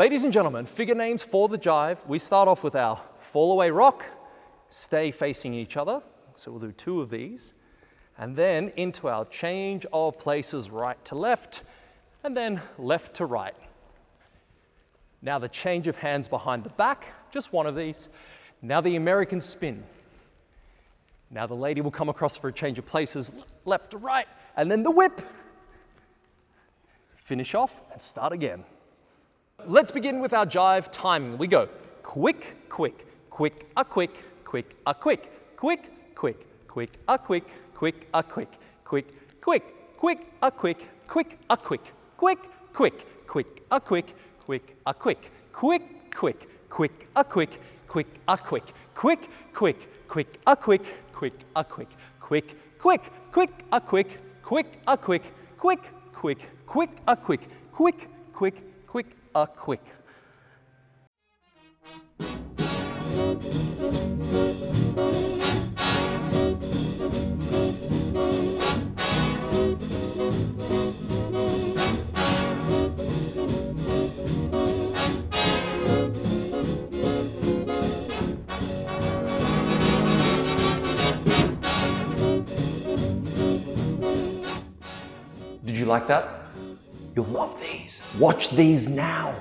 Ladies and gentlemen, figure names for the jive. We start off with our Fallaway Rock, stay facing each other. So we'll do 2 of these. And then into our change of places, right to left, and then left to right. Now the change of hands behind the back, just 1 of these. Now the American spin. Now the lady will come across for a change of places, left to right, and then the whip. Finish off and start again. Let's begin with our jive timing. We go quick, quick, quick, a quick, quick, a quick, quick, quick, quick, a quick, quick, a quick, quick, quick, quick, a quick, quick, a quick, quick, quick, quick, a quick, quick, a quick, quick, quick, quick, a quick, quick, a quick, quick, quick, quick, a quick, quick, a quick, quick, quick, quick, a quick, quick, a quick, quick, quick, quick, a quick, quick, quick, quick, a quick. Did you like that? You'll love these. Watch these now.